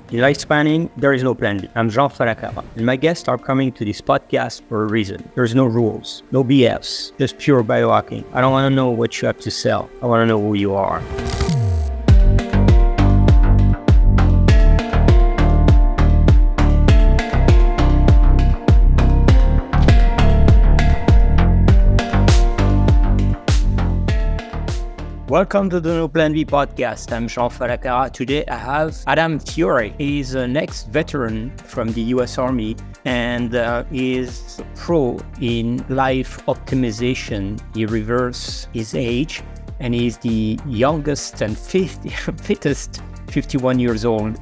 In life spanning, there is no plan B. I'm Jean-Fiore, and my guests are coming to this podcast for a reason. There's no rules, no BS, just pure biohacking. I don't want to know what you have to sell. I want to know who you are. Welcome to the No Plan B podcast. I'm Jean-Fiore. Today I have Adam Fiore. He's an ex-veteran from the US Army and is a pro in life optimization. He reversed his age and he's the youngest and fittest 51 years old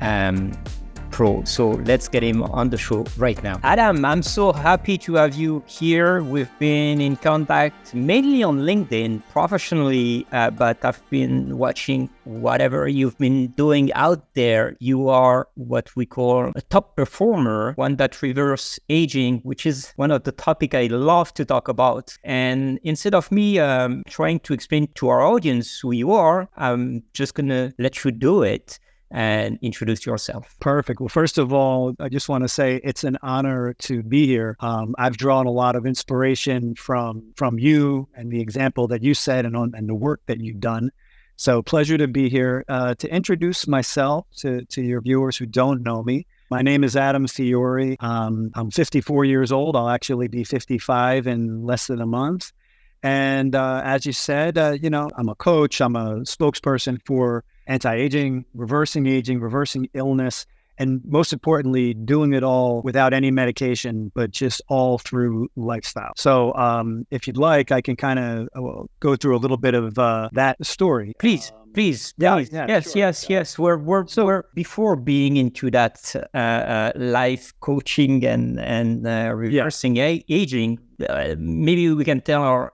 pro. So let's get him on the show right now. Adam, I'm so happy to have you here. We've been in contact mainly on LinkedIn professionally, but I've been watching whatever you've been doing out there. You are what we call a top performer, one that reverse aging, which is one of the topics I love to talk about. And instead of me trying to explain to our audience who you are, I'm just going to let you do it and introduce yourself. Perfect. Well, first of all, I just want to say it's an honor to be here. I've drawn a lot of inspiration from you and the example that you set and the work that you've done. So pleasure to be here. To introduce myself to your viewers who don't know me, my name is Adam Fiore. I'm 54 years old. I'll actually be 55 in less than a month. And as you said, I'm a coach. I'm a spokesperson for anti-aging, reversing illness, and most importantly, doing it all without any medication, but just all through lifestyle. So if you'd like, I can kind of go through a little bit of that story. Please. Yes. We're before being into that life coaching and reversing aging, maybe we can tell our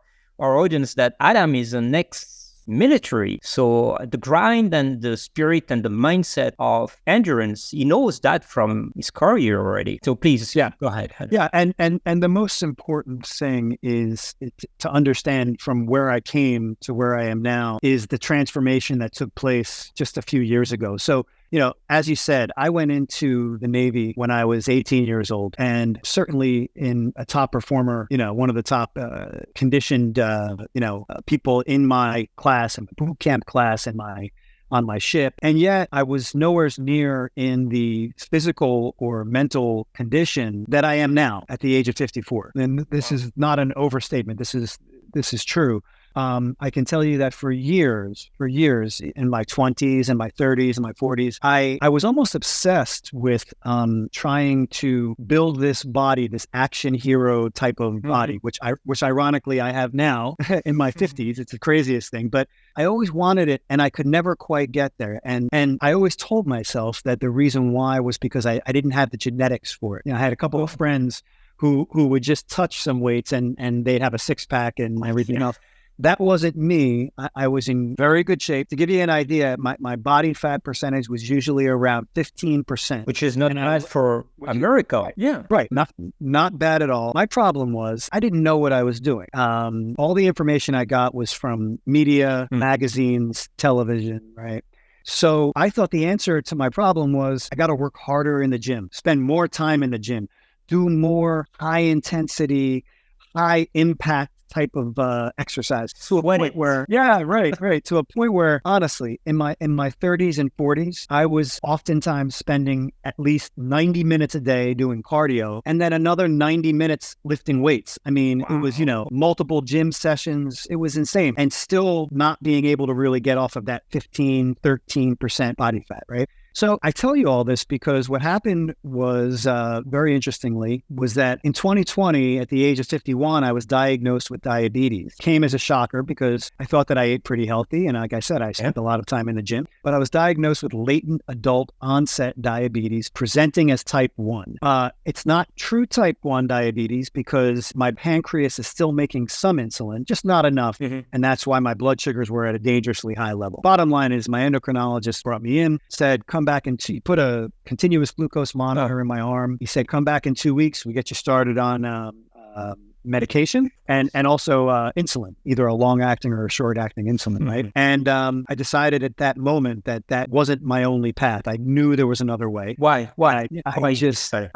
audience that Adam is an ex-military. So the grind and the spirit and the mindset of endurance, he knows that from his career already. So please, go ahead. Yeah, and the most important thing is to understand from where I came to where I am now is the transformation that took place just a few years ago. So, as you said, I went into the Navy when I was 18 years old, and certainly in a top performer, one of the top conditioned, people in my class and boot camp class and on my ship. And yet I was nowhere near in the physical or mental condition that I am now at the age of 54. And this is not an overstatement. This is true. I can tell you that for years, in my 20s and my 30s and my 40s, I was almost obsessed with trying to build this body, this action hero type of body, which ironically I have now in my 50s. It's the craziest thing, but I always wanted it and I could never quite get there. And I always told myself that the reason why was because I didn't have the genetics for it. I had a couple of friends who would just touch some weights and they'd have a six pack and everything else. That wasn't me. I was in very good shape. To give you an idea, my body fat percentage was usually around 15%. Which is not bad for America. Yeah. Right. Not bad at all. My problem was I didn't know what I was doing. All the information I got was from media, magazines, television, right? So I thought the answer to my problem was I got to work harder in the gym, spend more time in the gym, do more high intensity, high impact type of exercise to a point where to a point where honestly in my 30s and 40s I was oftentimes spending at least 90 minutes a day doing cardio and then another 90 minutes lifting weights. I mean, It was multiple gym sessions. It was insane, and still not being able to really get off of that 13% body fat, right? So I tell you all this because what happened was, very interestingly, was that in 2020, at the age of 51, I was diagnosed with diabetes. Came as a shocker because I thought that I ate pretty healthy. And like I said, I spent a lot of time in the gym. But I was diagnosed with latent adult onset diabetes presenting as type 1. It's not true type 1 diabetes because my pancreas is still making some insulin, just not enough. And that's why my blood sugars were at a dangerously high level. Bottom line is my endocrinologist brought me in, said, come back and put a continuous glucose monitor in my arm. He said, come back in 2 weeks. We get you started on medication and also insulin, either a long-acting or a short-acting insulin, right? And I decided at that moment that wasn't my only path. I knew there was another way. Why?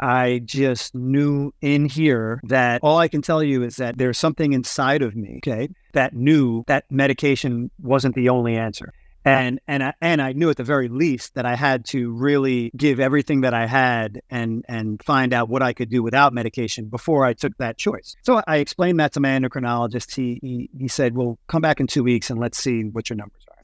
I just knew in here that all I can tell you is that there's something inside of me, okay, that knew that medication wasn't the only answer. And I knew at the very least that I had to really give everything that I had and find out what I could do without medication before I took that choice. So I explained that to my endocrinologist. He said, well, come back in 2 weeks and let's see what your numbers are.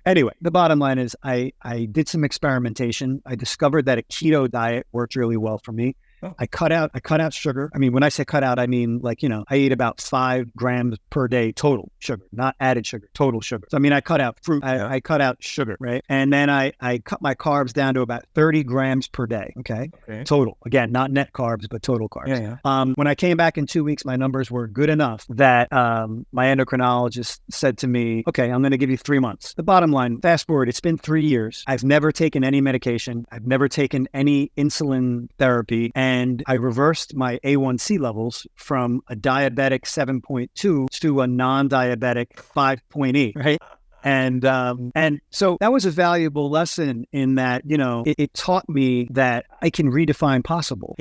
Anyway, the bottom line is I did some experimentation. I discovered that a keto diet worked really well for me. Oh. I cut out sugar. I mean, when I say cut out, I mean, like, I eat about 5 grams per day total sugar, not added sugar, total sugar. So, I mean, I cut out fruit. I cut out sugar, right? And then I cut my carbs down to about 30 grams per day. Okay. Total. Again, not net carbs, but total carbs. When I came back in 2 weeks, my numbers were good enough that my endocrinologist said to me, okay, I'm going to give you 3 months. The bottom line, fast forward, it's been 3 years. I've never taken any medication. I've never taken any insulin therapy. And I reversed my A1C levels from a diabetic 7.2 to a non-diabetic 5.8, right? And so that was a valuable lesson in that, it taught me that I can redefine possible.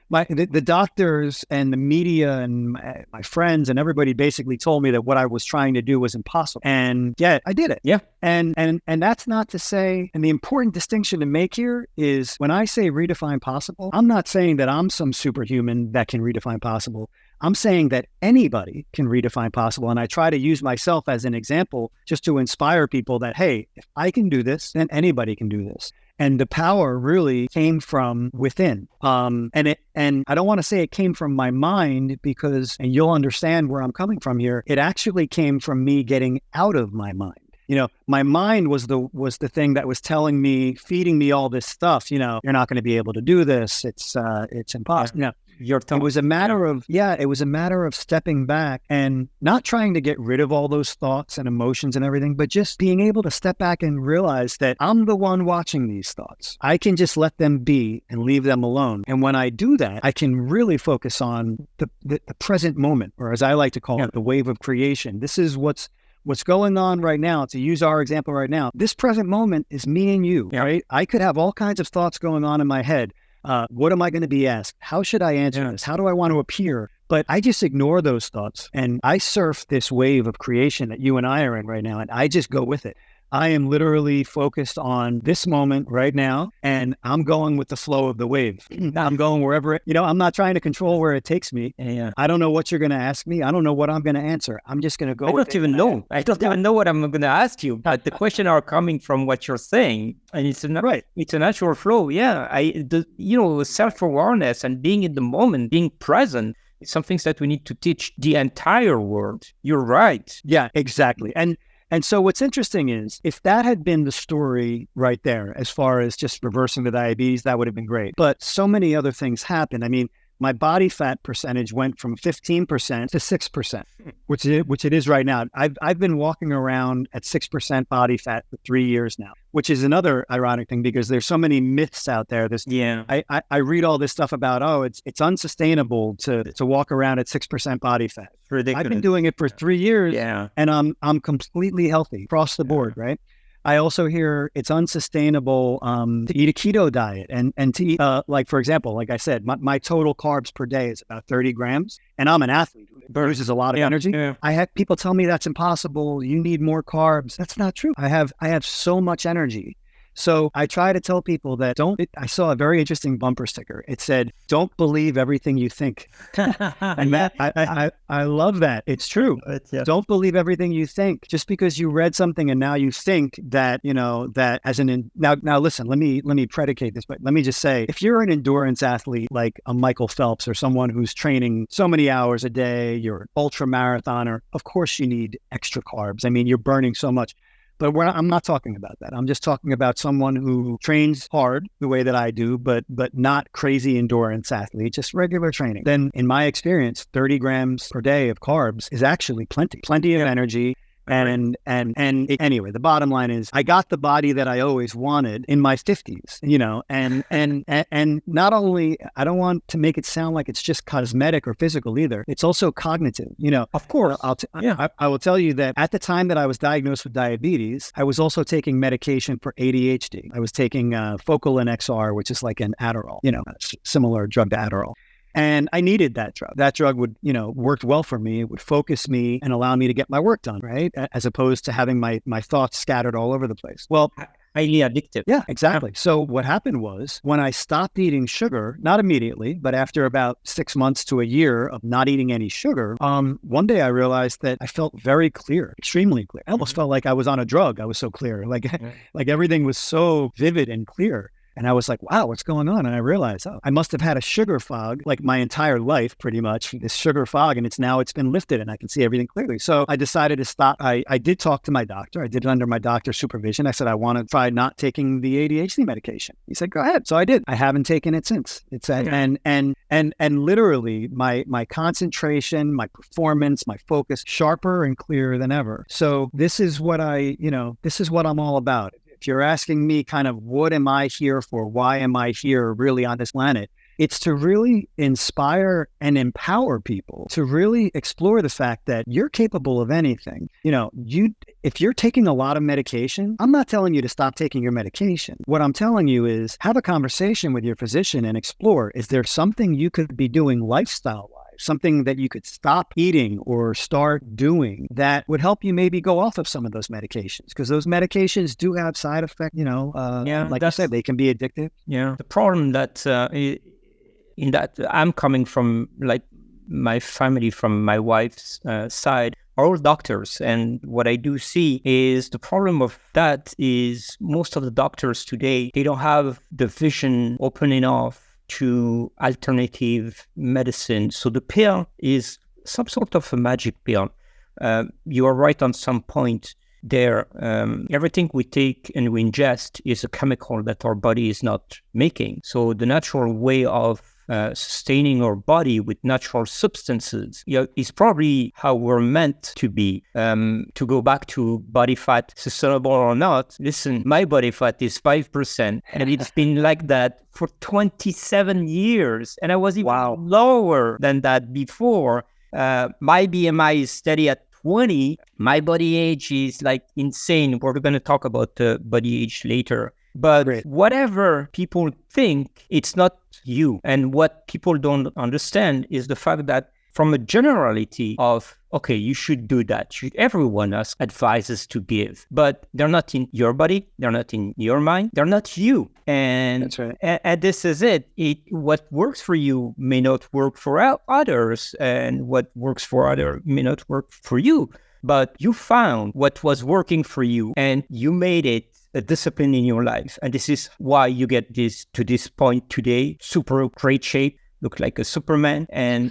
The doctors and the media and my friends and everybody basically told me that what I was trying to do was impossible. And yet I did it. Yeah. And that's not to say, and the important distinction to make here is when I say redefine possible, I'm not saying that I'm some superhuman that can redefine possible. I'm saying that anybody can redefine possible. And I try to use myself as an example just to inspire people that, hey, if I can do this, then anybody can do this. And the power really came from within. And I don't want to say it came from my mind because, and you'll understand where I'm coming from here, it actually came from me getting out of my mind. My mind was the thing that was telling me, feeding me all this stuff. You're not going to be able to do this. It's impossible. It was a matter of stepping back and not trying to get rid of all those thoughts and emotions and everything, but just being able to step back and realize that I'm the one watching these thoughts. I can just let them be and leave them alone. And when I do that, I can really focus on the present moment, or as I like to call it, the wave of creation. This is what's going on right now. To use our example right now, this present moment is me and you, right? I could have all kinds of thoughts going on in my head. What am I going to be asked? How should I answer this? How do I want to appear? But I just ignore those thoughts and I surf this wave of creation that you and I are in right now. And I just go with it. I am literally focused on this moment right now, and I'm going with the flow of the wave. I'm going wherever I'm not trying to control where it takes me. I don't know what you're going to ask me. I don't know what I'm going to answer. I'm just going to go. I don't even know what I'm going to ask you. But the questions are coming from what you're saying, and it's a natural flow. Self-awareness and being in the moment, being present. It's something that we need to teach the entire world. You're right. Yeah, exactly. And so what's interesting is if that had been the story right there, as far as just reversing the diabetes, that would have been great. But so many other things happened. I mean, my body fat percentage went from 15% to 6%, which it is right now. I've been walking around at 6% body fat for 3 years now, which is another ironic thing because there's so many myths out there. I read all this stuff about, it's unsustainable to walk around at 6% body fat. Ridiculous. I've been doing it for 3 years and I'm completely healthy across the board, right? I also hear it's unsustainable to eat a keto diet and to eat, for example, like I said, my total carbs per day is about 30 grams, and I'm an athlete who burns a lot of energy. I have people tell me that's impossible. You need more carbs. That's not true. I have so much energy. So I try to tell people that I saw a very interesting bumper sticker. It said, "Don't believe everything you think." And I love that. It's true. Don't believe everything you think. Just because you read something and now you think that, that as now listen, let me predicate this, but let me just say, if you're an endurance athlete like a Michael Phelps or someone who's training so many hours a day, you're an ultra marathoner, of course you need extra carbs. I mean, you're burning so much. But I'm not talking about that. I'm just talking about someone who trains hard the way that I do, but not crazy endurance athlete, just regular training. Then in my experience, 30 grams per day of carbs is actually plenty of energy. Anyway, the bottom line is I got the body that I always wanted in my 50s, and not only, I don't want to make it sound like it's just cosmetic or physical either. It's also cognitive, Of course. I will tell you that at the time that I was diagnosed with diabetes, I was also taking medication for ADHD. I was taking Focal and XR, which is like an Adderall, a similar drug to Adderall. And I needed that drug. That drug would, worked well for me. It would focus me and allow me to get my work done, right? As opposed to having my thoughts scattered all over the place. Well, highly addictive. Yeah, exactly. So what happened was when I stopped eating sugar, not immediately, but after about 6 months to a year of not eating any sugar, one day I realized that I felt very clear, extremely clear. I almost felt like I was on a drug. I was so clear, like everything was so vivid and clear. And I was like, wow, what's going on? And I realized, I must have had a sugar fog like my entire life, pretty much, this sugar fog. And it's been lifted and I can see everything clearly. So I decided to stop. I did talk to my doctor. I did it under my doctor's supervision. I said, I want to try not taking the ADHD medication. He said, go ahead. So I did. I haven't taken it since. And literally my concentration, my performance, my focus, sharper and clearer than ever. So this is what this is what I'm all about. If you're asking me kind of what am I here for? Why am I here really on this planet? It's to really inspire and empower people to really explore the fact that you're capable of anything. If you're taking a lot of medication, I'm not telling you to stop taking your medication. What I'm telling you is have a conversation with your physician and explore, is there something you could be doing lifestyle-wise? Something that you could stop eating or start doing that would help you maybe go off of some of those medications, because those medications do have side effects, like I said, they can be addictive. Yeah. The problem that in that I'm coming from, like my family, from my wife's side, are all doctors. And what I do see is the problem of that is most of the doctors today, they don't have the vision open enough to alternative medicine. So the pill is some sort of a magic pill. You are right on some point there. Everything we take and we ingest is a chemical that our body is not making. So the natural way of sustaining our body with natural substances is probably how we're meant to be. To go back to body fat, sustainable or not, listen, my body fat is 5%, and it's been like that for 27 years, and I was even lower than that before. My BMI is steady at 20. My body age is like insane. We're going to talk about the body age later. But whatever people think, it's not you. And what people don't understand is the fact that from a generality of, okay, you should do that, everyone has advices to give, but they're not in your body, they're not in your mind, they're not you. And that's right. And this is it. What works for you may not work for others, and what works for others may not work for you. But you found what was working for you, and you made it a discipline in your life. And this is why you get to this point today, super great shape, look like a Superman, and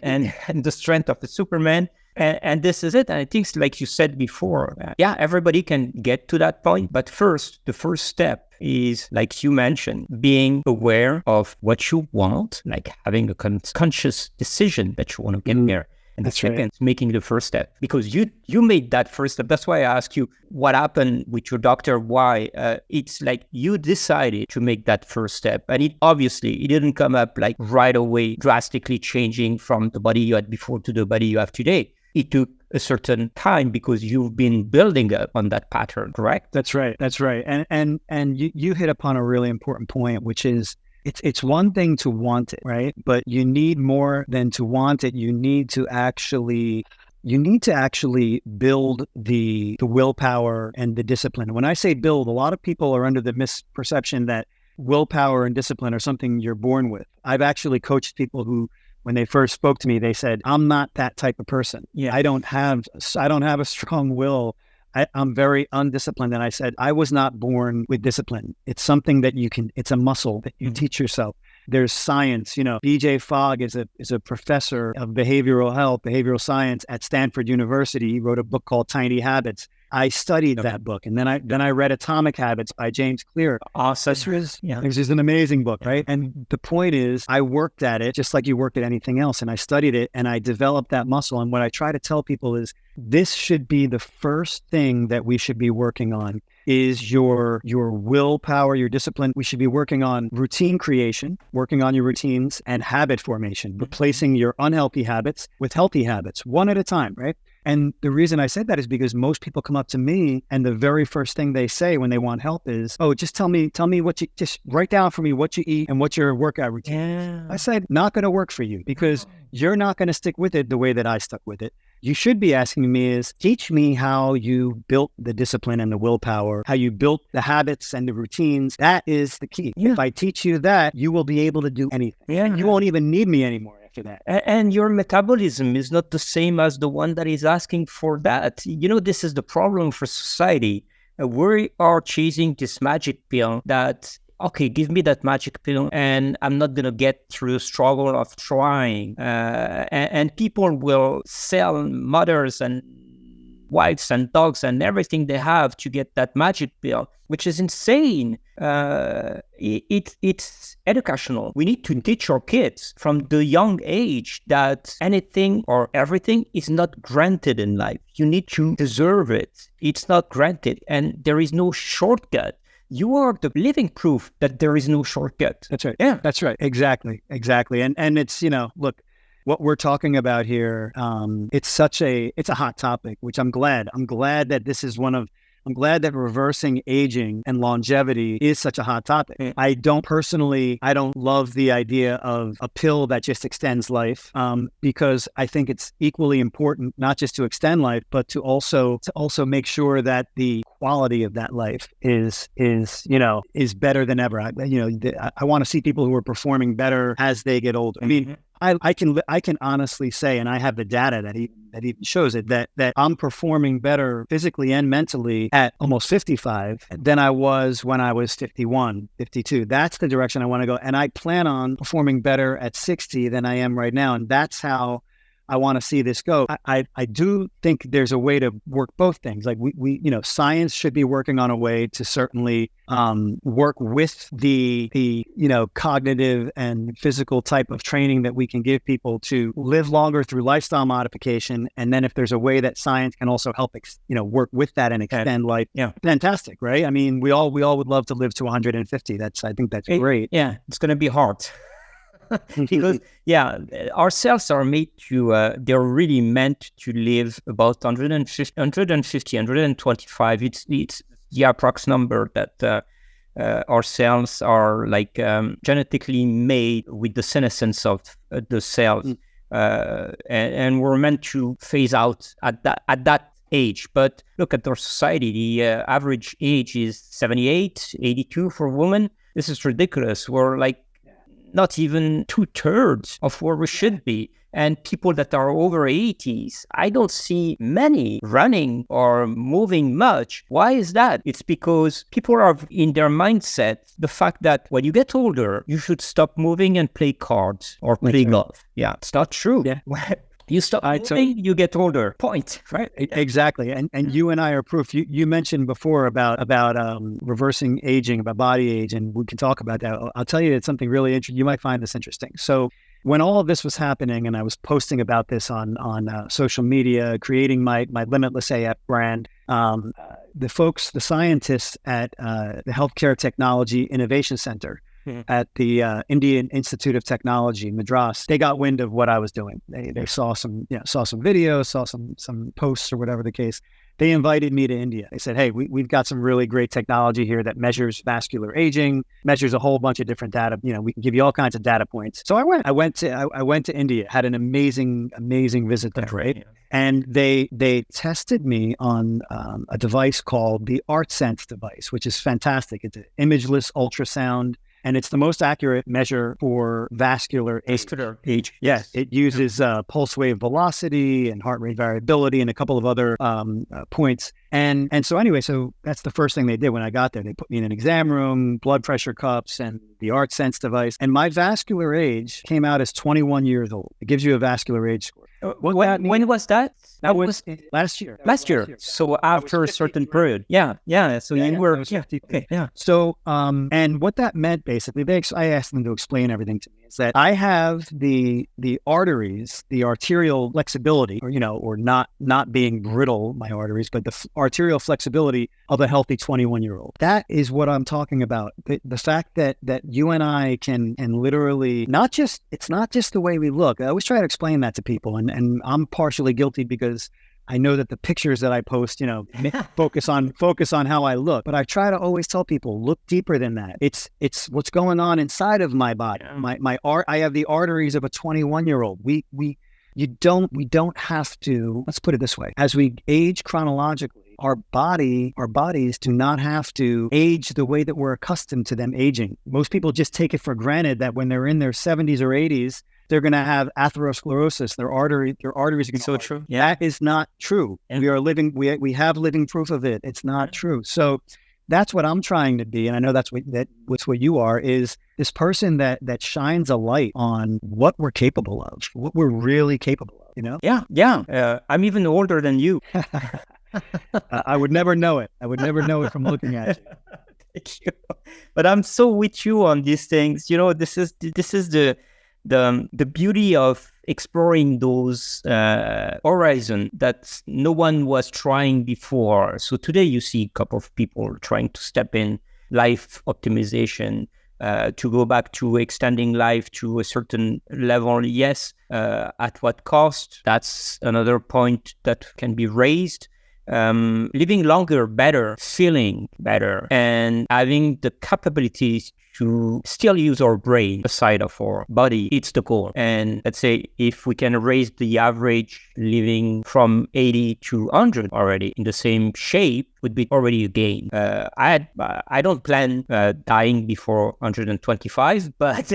the strength of the Superman. And this is it. And I think, like you said before, everybody can get to that point. But first, the first step is, like you mentioned, being aware of what you want, like having a conscious decision that you want to get there. And the second, making the first step, because you made that first step. That's why I asked you what happened with your doctor, why. It's like you decided to make that first step. And it didn't come up like right away, drastically changing from the body you had before to the body you have today. It took a certain time because you've been building up on that pattern, correct? That's right. And you hit upon a really important point, which is, it's one thing to want it, right? But you need more than to want it. You need to actually build the willpower and the discipline. When I say build, a lot of people are under the misperception that willpower and discipline are something you're born with. I've actually coached people who, when they first spoke to me, they said, I'm not that type of person. I don't have a strong will. I'm very undisciplined. And I said, I was not born with discipline. It's something that it's a muscle that you teach yourself. There's science, BJ Fogg is a professor of behavioral health, behavioral science at Stanford University. He wrote a book called Tiny Habits. I studied that book, and then I read Atomic Habits by James Clear. Awesome. This is an amazing book, right? And the point is, I worked at it just like you work at anything else, and I studied it, and I developed that muscle. And what I try to tell people is, this should be the first thing that we should be working on. Is your willpower, your discipline. We should be working on routine creation, working on your routines, and habit formation, replacing your unhealthy habits with healthy habits, one at a time, right? And the reason I said that is because most people come up to me and the very first thing they say when they want help is, oh, just tell me just write down for me what you eat and what your workout routine is. I said, not going to work for you because you're not going to stick with it the way that I stuck with it. You should be asking me is, teach me how you built the discipline and the willpower, how you built the habits and the routines. That is the key. If I teach you that, you will be able to do anything. You won't even need me anymore after that. And your metabolism is not the same as the one that is asking for that. This is the problem for society. We are chasing this magic pill that, okay, give me that magic pill and I'm not going to get through the struggle of trying. And people will sell mothers and wives and dogs and everything they have to get that magic pill, which is insane. It's educational. We need to teach our kids from the young age that anything or everything is not granted in life. You need to deserve it. It's not granted, and there is no shortcut. You are the living proof that there is no shortcut. That's right. Yeah, that's right. Exactly. And it's, look, what we're talking about here, it's a hot topic, which I'm glad that I'm glad that reversing aging and longevity is such a hot topic. I don't love the idea of a pill that just extends life, because I think it's equally important not just to extend life, but to also make sure that the quality of that life is better than ever. I want to see people who are performing better as they get older. I mean, I can honestly say, and I have the data that even shows it, that I'm performing better physically and mentally at almost 55 than I was when I was 51, 52. That's the direction I want to go. And I plan on performing better at 60 than I am right now. And that's how I want to see this go. I do think there's a way to work both things. Like we science should be working on a way to certainly work with the cognitive and physical type of training that we can give people to live longer through lifestyle modification. And then if there's a way that science can also help work with that and extend life, fantastic, right? I mean, we all would love to live to 150. I think that's great. Yeah, it's going to be hard. Because our cells are made to they're really meant to live about 150 125. It's the approx number that our cells are like genetically made with the senescence of the cells, and we're meant to phase out at that age. But look at our society. The average age is 78, 82 for women. This is ridiculous. We're like not even 2/3 of where we should be. And people that are over 80s, I don't see many running or moving much. Why is that? It's because people are in their mindset, the fact that when you get older, you should stop moving and play cards or play golf. Yeah, it's not true. Yeah. You stop moving, you get older. Point, right? Exactly. And you and I are proof. You mentioned before about reversing aging, about body age, and we can talk about that. I'll tell you, it's something really interesting. You might find this interesting. So when all of this was happening, and I was posting about this on social media, creating my Limitless AF brand, the scientists at the Healthcare Technology Innovation Center at the Indian Institute of Technology, Madras, they got wind of what I was doing. They saw some videos, saw some posts or whatever the case. They invited me to India. They said, hey, we've got some really great technology here that measures vascular aging, measures a whole bunch of different data. We can give you all kinds of data points. So I went to India, had an amazing visit there, right? Yeah. And they tested me on a device called the ArtSense device, which is fantastic. It's an imageless ultrasound. And it's the most accurate measure for vascular age. Yes, it uses pulse wave velocity and heart rate variability and a couple of other points. And so that's the first thing they did when I got there. They put me in an exam room, blood pressure cups, and the ArtSense device. And my vascular age came out as 21 years old. It gives you a vascular age score. When was that? That was last year. Last year. So after a certain period. Yeah. So you were, okay, yeah. So, and what that meant basically, I asked them to explain everything to me, is that I have the arteries, the arterial flexibility, or not being brittle, my arteries, but the arterial flexibility of a healthy 21-year-old. That is what I'm talking about. The fact that you and I can literally it's not just the way we look. I always try to explain that to people, and I'm partially guilty because I know that the pictures that I post, focus on how I look. But I try to always tell people, look deeper than that. It's what's going on inside of my body. I have the arteries of a 21-year-old. We don't have to. Let's put it this way: as we age chronologically, our bodies do not have to age the way that we're accustomed to them aging. Most people just take it for granted that when they're in their 70s or 80s, they're going to have atherosclerosis. Their arteries are going to. So true. Yeah. That is not true. And we have living proof of it. It's not true. So that's what I'm trying to be, and I know that's what you are, is this person that shines a light on what we're capable of, what we're really capable of. Yeah. I'm even older than you. I would never know it. I would never know it from looking at you. Thank you. But I'm so with you on these things. This is the beauty of exploring those horizons that no one was trying before. So today you see a couple of people trying to step in life optimization, to go back to extending life to a certain level. Yes, at what cost? That's another point that can be raised. Living longer, better, feeling better, and having the capabilities to still use our brain aside of our body. It's the goal. And let's say if we can raise the average living from 80 to 100 already in the same shape, would be already a gain. I don't plan dying before 125, but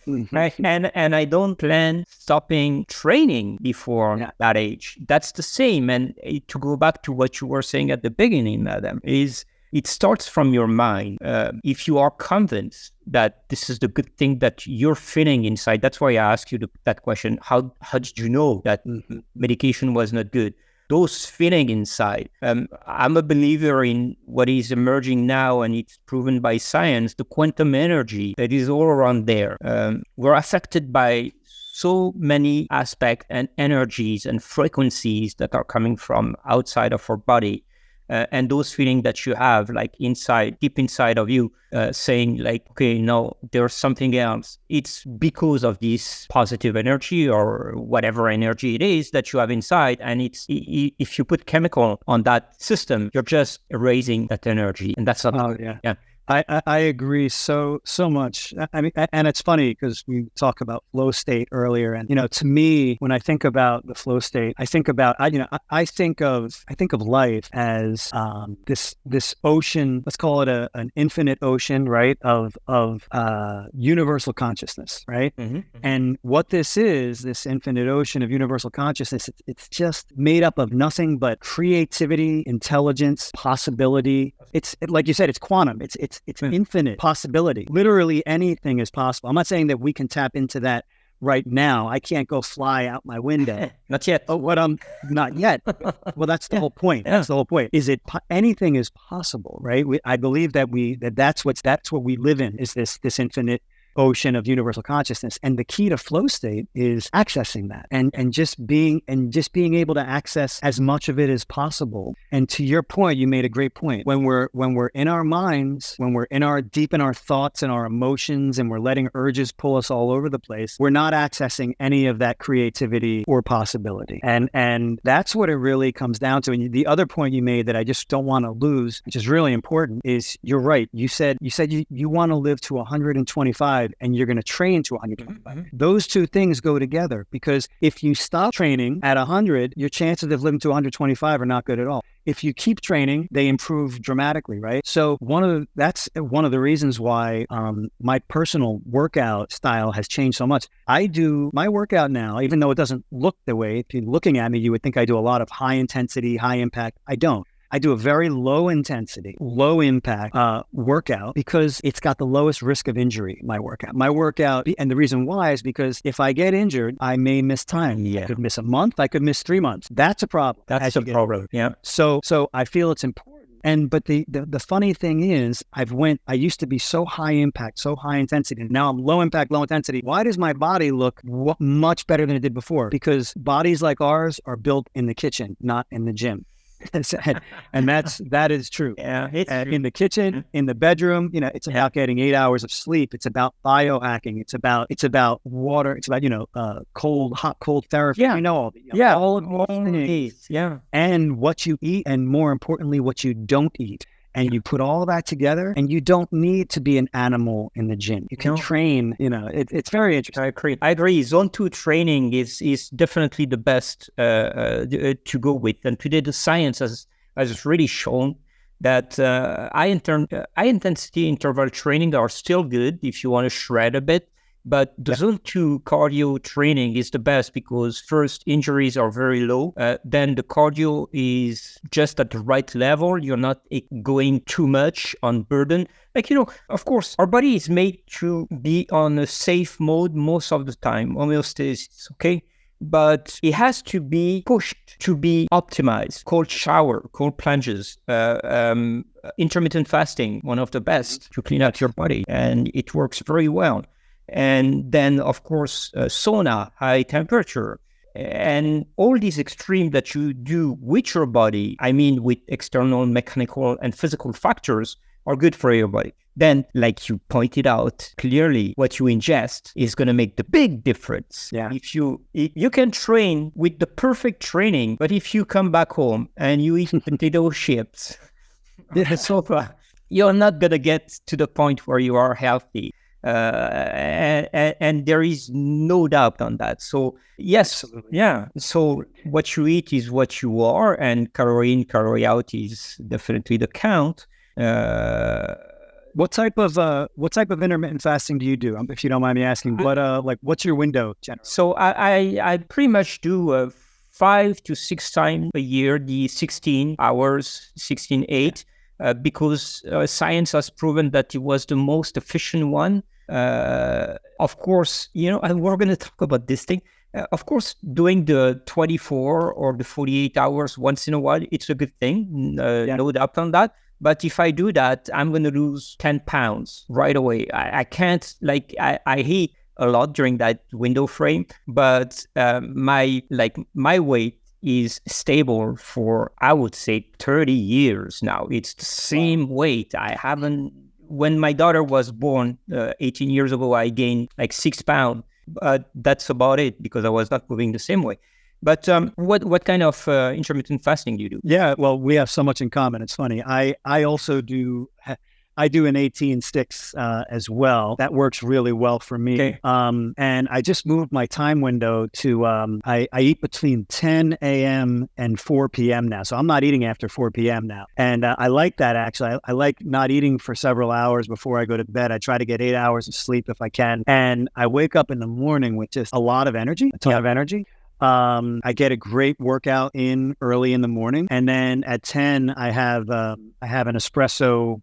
and I don't plan stopping training before that age. That's the same. And to go back to what you were saying at the beginning, Adam, is it starts from your mind. If you are convinced that this is the good thing that you're feeling inside, that's why I asked you that question. How did you know that medication was not good? Those feeling inside. I'm a believer in what is emerging now, and it's proven by science, the quantum energy that is all around there. We're affected by so many aspects and energies and frequencies that are coming from outside of our body. And those feelings that you have, like inside, deep inside of you, saying like, okay, no, there's something else. It's because of this positive energy or whatever energy it is that you have inside. And if you put chemical on that system, you're just erasing that energy. And that's not. Oh, yeah. I agree so much. I mean, and it's funny because we talk about flow state earlier, and to me, when I think about the flow state, I think about I think of life as this ocean. Let's call it an infinite ocean, right? Of universal consciousness, right? Mm-hmm. And what this infinite ocean of universal consciousness, it's just made up of nothing but creativity, intelligence, possibility. It's like you said, it's quantum. It's infinite possibility. Literally anything is possible. I'm not saying that we can tap into that right now. I can't go fly out my window. Not yet. Not yet. Well, that's the whole point. That's the whole point. Anything is possible, right? I believe that's what we live in, is this infinite ocean of universal consciousness. And the key to flow state is accessing that and just being able to access as much of it as possible. And to your point, you made a great point. When we're in our minds, when we're deep in our thoughts and our emotions, and we're letting urges pull us all over the place, we're not accessing any of that creativity or possibility. And that's what it really comes down to. And the other point you made that I just don't want to lose, which is really important, is you're right. You said you want to live to 125 and you're going to train to 125. Mm-hmm. Those two things go together, because if you stop training at 100, your chances of living to 125 are not good at all. If you keep training, they improve dramatically, right? So that's one of the reasons why my personal workout style has changed so much. I do my workout now, even though it doesn't look the way. If you're looking at me, you would think I do a lot of high intensity, high impact. I don't. I do a very low intensity, low impact workout because it's got the lowest risk of injury, my workout. And the reason why is because if I get injured, I may miss time. I could miss a month. I could miss 3 months. That's a problem. That's a problem. Yeah. So I feel it's important. But the funny thing is, I used to be so high impact, so high intensity, and now I'm low impact, low intensity. Why does my body look much better than it did before? Because bodies like ours are built in the kitchen, not in the gym. And that is true. Yeah, it's true. In the kitchen, in the bedroom, it's about getting 8 hours of sleep. It's about biohacking. It's about water. It's about hot, cold therapy. Yeah. All of these. Yeah. And what you eat, and more importantly, what you don't eat. And you put all of that together, and you don't need to be an animal in the gym. You can train, it's very interesting. I agree. Zone 2 training is definitely the best to go with. And today the science has really shown that high intensity interval training are still good if you want to shred a bit. But the Zone 2 cardio training is the best because first, injuries are very low. Then the cardio is just at the right level. You're not going too much on burden. Of course, our body is made to be on a safe mode most of the time, homeostasis, okay? But it has to be pushed to be optimized. Cold shower, cold plunges, intermittent fasting, one of the best to clean out your body. And it works very well. And then, of course, sauna, high temperature, and all these extremes that you do with your body, with external mechanical and physical factors, are good for your body. Then, like you pointed out clearly, what you ingest is going to make the big difference. Yeah. If you can train with the perfect training, but if you come back home and you eat potato chips on the sofa, you're not going to get to the point where you are healthy. And there is no doubt on that. So yes, absolutely. Yeah. So what you eat is what you are, and calorie in, calorie out is definitely the count. What type of intermittent fasting do you do? If you don't mind me asking, what's your window generally? So I pretty much do 5 to 6 times a year, the 16 hours, 16/8. Because science has proven that it was the most efficient one. Of course, and we're going to talk about this thing. Of course, doing the 24 or the 48 hours once in a while, it's a good thing. No doubt on that. But if I do that, I'm going to lose 10 pounds right away. I can't, I eat a lot during that window frame, but my weight is stable for, I would say, 30 years now. It's the same weight. When my daughter was born 18 years ago, I gained 6 pounds. But that's about it because I was not moving the same way. But what kind of intermittent fasting do you do? Yeah, well, we have so much in common. It's funny. I also do... I do an 18 sticks as well. That works really well for me. Okay. And I just moved my time window to, I eat between 10 a.m. and 4 p.m. now. So I'm not eating after 4 p.m. now. And I like that, actually. I like not eating for several hours before I go to bed. I try to get 8 hours of sleep if I can. And I wake up in the morning with just a lot of energy, a ton of energy. I get a great workout in early in the morning, and then at 10, I have an espresso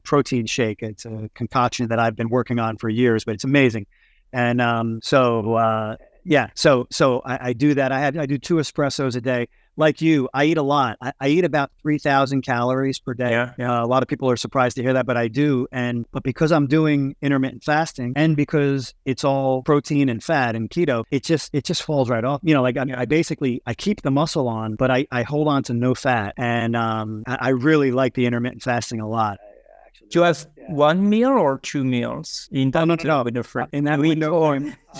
protein shake. It's a concoction that I've been working on for years, but it's amazing. And so I do that. I do 2 espressos a day. Like you, I eat a lot. I eat about 3,000 calories per day. Yeah. A lot of people are surprised to hear that, but I do. But because I'm doing intermittent fasting, and because it's all protein and fat and keto, it just falls right off. I keep the muscle on, but I hold on to no fat. And I really like the intermittent fasting a lot. Do you have 1 meal or 2 meals in that window frame? In that window,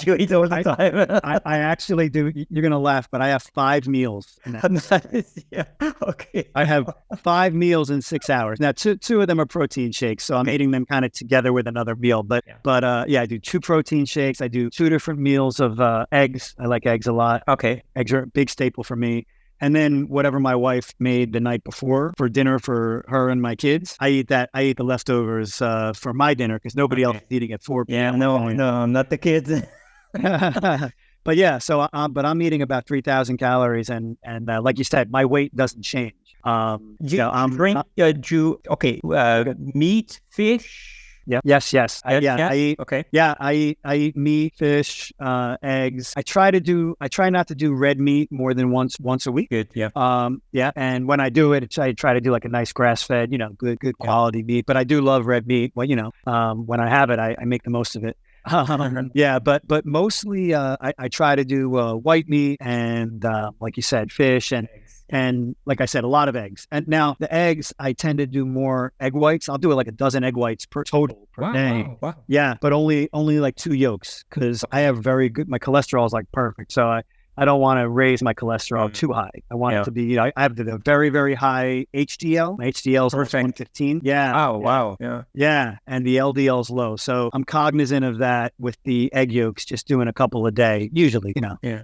you eat all the time. I actually do. You're going to laugh, but I have 5 meals. In that. Yeah. Okay. I have 5 meals in 6 hours. Now, two of them are protein shakes, so I'm eating them kind of together with another meal. But I do 2 protein shakes. I do 2 different meals of eggs. I like eggs a lot. Okay. Eggs are a big staple for me. And then whatever my wife made the night before for dinner for her and my kids, I eat that. I eat the leftovers for my dinner because nobody else is eating at 4 p.m. Yeah, no, not the kids. But yeah, so but I'm eating about 3,000 calories, and like you said, my weight doesn't change. Meat, fish. Yeah. Yes. I eat. Okay. Yeah, I eat meat, fish, eggs. I try not to do red meat more than once a week. Good. Yeah. Yeah. And when I do it, I try to do like a nice grass fed, good quality meat. But I do love red meat. Well, when I have it, I make the most of it. Yeah, but mostly I try to do white meat and like you said, fish and like I said, a lot of eggs. And now the eggs, I tend to do more egg whites. I'll do like a dozen egg whites per day. Wow. Yeah, but only like 2 yolks because I have my cholesterol is like perfect. So I don't want to raise my cholesterol too high. I want it to be, I have the very, very high HDL. My HDL is 115. Yeah. Oh, wow. Yeah. Yeah. And the LDL is low. So I'm cognizant of that with the egg yolks, just doing a couple a day, usually, Yeah.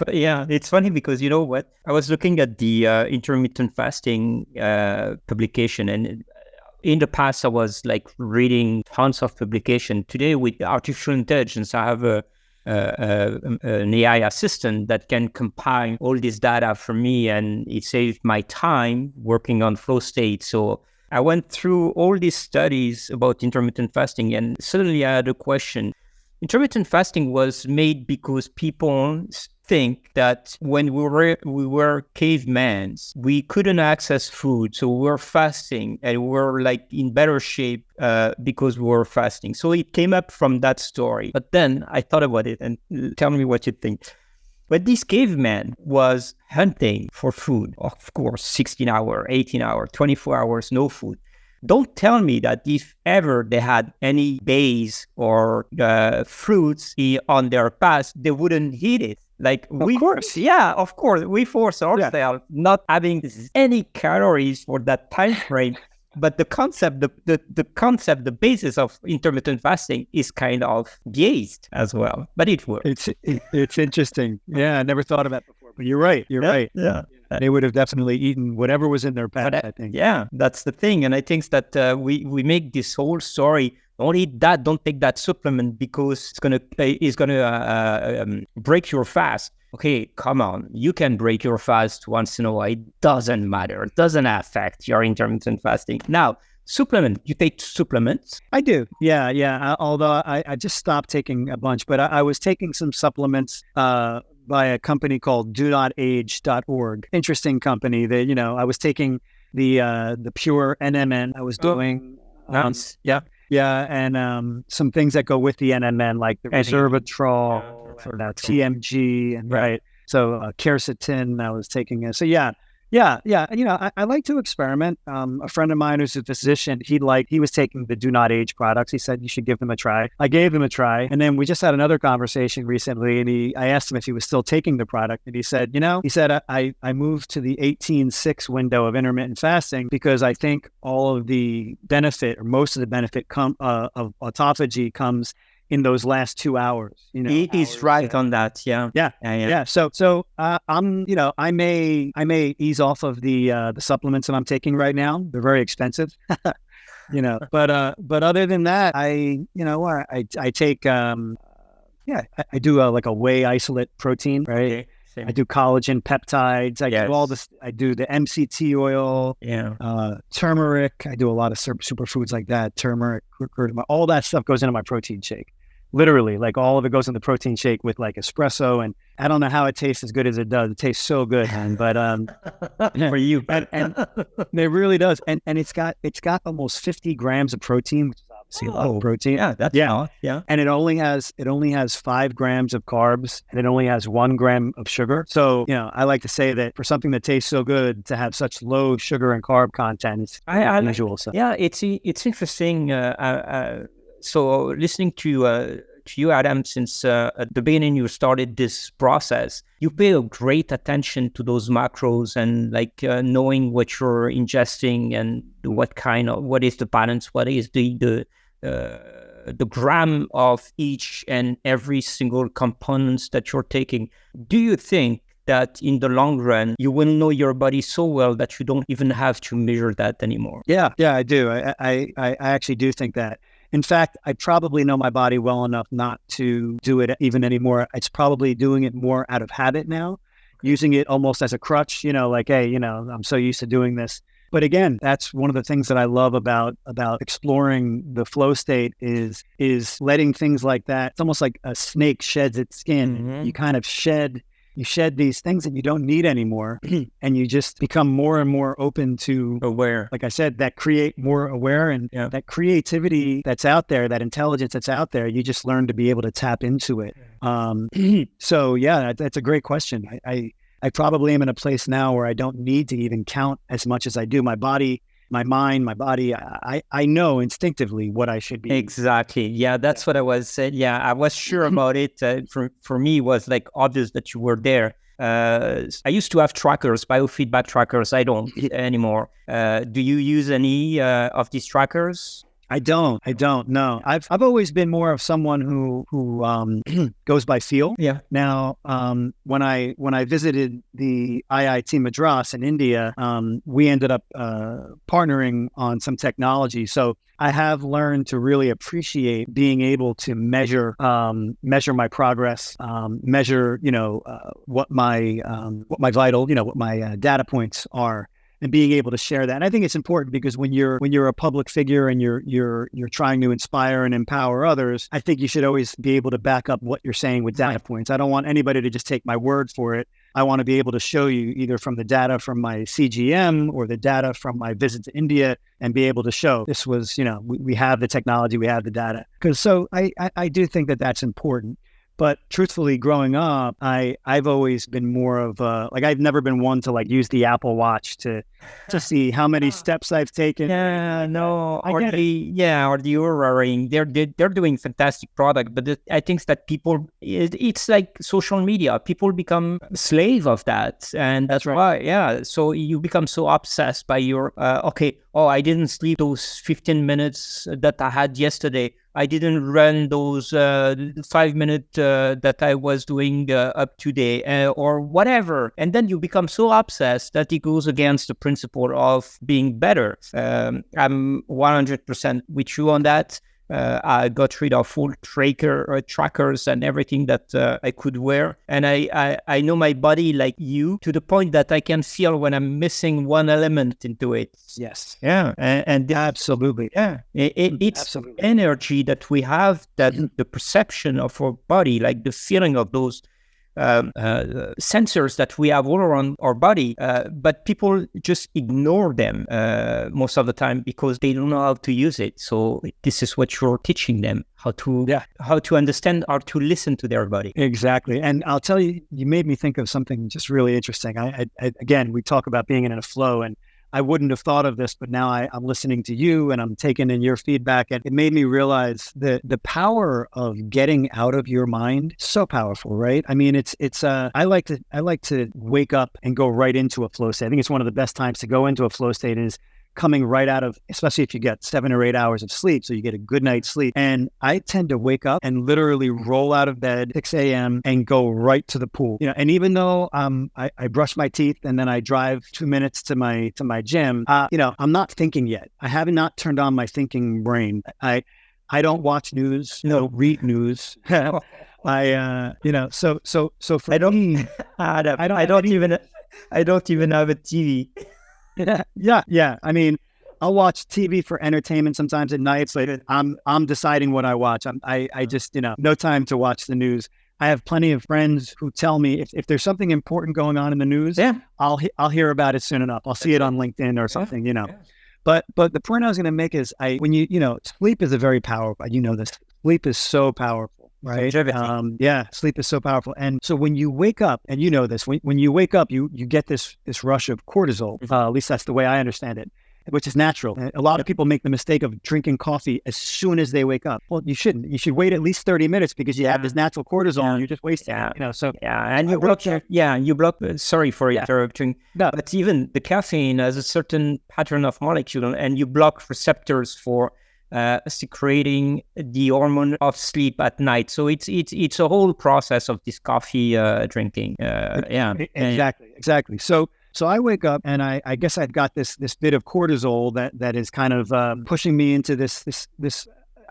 Yeah, it's funny because you know what? I was looking at the intermittent fasting publication, and in the past I was like reading tons of publication. Today with artificial intelligence, I have an AI assistant that can compile all this data for me, and it saves my time working on flow state. So I went through all these studies about intermittent fasting, and suddenly I had a question. Intermittent fasting was made because people think that when we were cavemen, we couldn't access food, so we were fasting, and we were like in better shape because we were fasting. So it came up from that story. But then I thought about it, and tell me what you think. But this caveman was hunting for food, of course, 16 hours, 18 hours, 24 hours, no food. Don't tell me that if ever they had any berries or fruits on their path, they wouldn't eat it. Like of course, we force ourselves not having any calories for that time frame. But the concept, the basis of intermittent fasting is kind of biased as well. But it works. It's interesting. Yeah, I never thought of that before. But you're right. Right. Yeah. They would have definitely eaten whatever was in their path, I think. Yeah, that's the thing. And I think that we make this whole story, don't eat that, don't take that supplement because it's gonna break your fast. Okay, come on. You can break your fast once in a while. It doesn't matter. It doesn't affect your intermittent fasting. Now, supplement. You take supplements? I do. Yeah. Although I just stopped taking a bunch, but I was taking some supplements by a company called DoNotAge.org. Interesting company. I was taking the pure NMN. I was doing and some things that go with the NMN, like the resveratrol, or that TMG, and right. So quercetin, I was taking it. So yeah. I like to experiment. A friend of mine who's a physician, he was taking the Do Not Age products. He said you should give them a try. I gave them a try, and then we just had another conversation recently, and I asked him if he was still taking the product, and he said, I moved to the 18-6 window of intermittent fasting because I think all of the benefit, or most of the benefit of autophagy comes in those last 2 hours. He's right on that. Yeah. So I may ease off of the supplements that I'm taking right now. They're very expensive, but other than that, I take I do like a whey isolate protein, right? Okay. Same. I do collagen peptides. I do all this. I do the MCT oil, turmeric. I do a lot of superfoods like that. Turmeric, all that stuff goes into my protein shake. Literally, like all of it goes in the protein shake with like espresso, and I don't know how it tastes as good as it does. It tastes so good, man. But for you, and it really does. And it's got almost 50 grams of protein, which is obviously a lot of protein. Yeah, that's yeah. And it only has 5 grams of carbs, and it only has 1 gram of sugar. So I like to say that for something that tastes so good, to have such low sugar and carb content, it's unusual. So yeah, it's interesting. So listening to you, Adam, since at the beginning you started this process, you pay a great attention to those macros and like knowing what you're ingesting and what is the balance, what is the gram of each and every single components that you're taking. Do you think that in the long run, you will know your body so well that you don't even have to measure that anymore? Yeah, I do. I actually do think that. In fact, I probably know my body well enough not to do it even anymore. It's probably doing it more out of habit now, using it almost as a crutch, like, hey, I'm so used to doing this. But again, that's one of the things that I love about exploring the flow state is letting things like that. It's almost like a snake sheds its skin. Mm-hmm. You kind of shed these things that you don't need anymore, and you just become more and more open to Aware. Like I said, that create more aware, and that creativity that's out there, that intelligence that's out there, you just learn to be able to tap into it. So yeah, that's a great question. I probably am in a place now where I don't need to even count as much as I do. My body, my mind, I know instinctively what I should be. Exactly. Yeah, that's what I was saying. Yeah, I was sure about it. For me, it was like obvious that you were there. I used to have trackers, biofeedback trackers. I don't anymore. Do you use any of these trackers? I don't. No. I've always been more of someone who goes by feel. Yeah. Now, when I visited the IIT Madras in India, we ended up partnering on some technology. So I have learned to really appreciate being able to measure my progress, measure what my vital, what my data points are, and being able to share that. And I think it's important because when you're a public figure and you're trying to inspire and empower others, I think you should always be able to back up what you're saying with data points. I don't want anybody to just take my word for it. I want to be able to show you either from the data from my CGM or the data from my visit to India, and be able to show this was, we have the technology, we have the data. So I do think that that's important. But truthfully, growing up, I've always been more of I've never been one to use the Apple Watch to see how many steps I've taken. Yeah, no, or the Oura Ring. They're doing fantastic product, but I think that people, it's like social media. People become slave of that, and that's why. Yeah, so you become so obsessed by your I didn't sleep those 15 minutes that I had yesterday. I didn't run those 5 minutes that I was doing up today or whatever. And then you become so obsessed that it goes against the principle of being better. I'm 100% with you on that. I got rid of full trackers and everything that I could wear. And I know my body like you, to the point that I can feel when I'm missing one element into it. Yes. Yeah. And absolutely. Yeah. It's absolutely energy that we have, that the perception of our body, like the feeling of those sensors that we have all around our body, but people just ignore them most of the time because they don't know how to use it. So this is what you're teaching them, how to understand or to listen to their body. Exactly. And I'll tell you, you made me think of something just really interesting. I again, we talk about being in a flow, and I wouldn't have thought of this, but now I'm listening to you and I'm taking in your feedback, and it made me realize the power of getting out of your mind. So powerful, right? I mean, I like to wake up and go right into a flow state. I think it's one of the best times to go into a flow state is coming right out of, especially if you get 7 or 8 hours of sleep, so you get a good night's sleep. And I tend to wake up and literally roll out of bed 6 a.m. and go right to the pool. And even though I brush my teeth and then I drive 2 minutes to my gym, I'm not thinking yet. I have not turned on my thinking brain. I don't watch news. No, read news. So for me, I don't even have a TV. Yeah. I mean, I'll watch TV for entertainment sometimes at night. So I'm deciding what I watch. I just, no time to watch the news. I have plenty of friends who tell me if there's something important going on in the news, I'll hear about it soon enough. I'll see it on LinkedIn or something, Yeah. But the point I was going to make is sleep is a very powerful, this. Sleep is so powerful, right? Sleep is so powerful. And so when you wake up, and this, when you wake up, you get this rush of cortisol. At least that's the way I understand it, which is natural. And a lot of people make the mistake of drinking coffee as soon as they wake up. Well, you shouldn't. You should wait at least 30 minutes because you have this natural cortisol and you're just wasting it. And you block, sorry for interrupting. No. But even the caffeine has a certain pattern of molecule, and you block receptors for secreting the hormone of sleep at night. So it's a whole process of this coffee drinking. Exactly. So I wake up and I guess I've got this bit of cortisol that is kind of pushing me into this.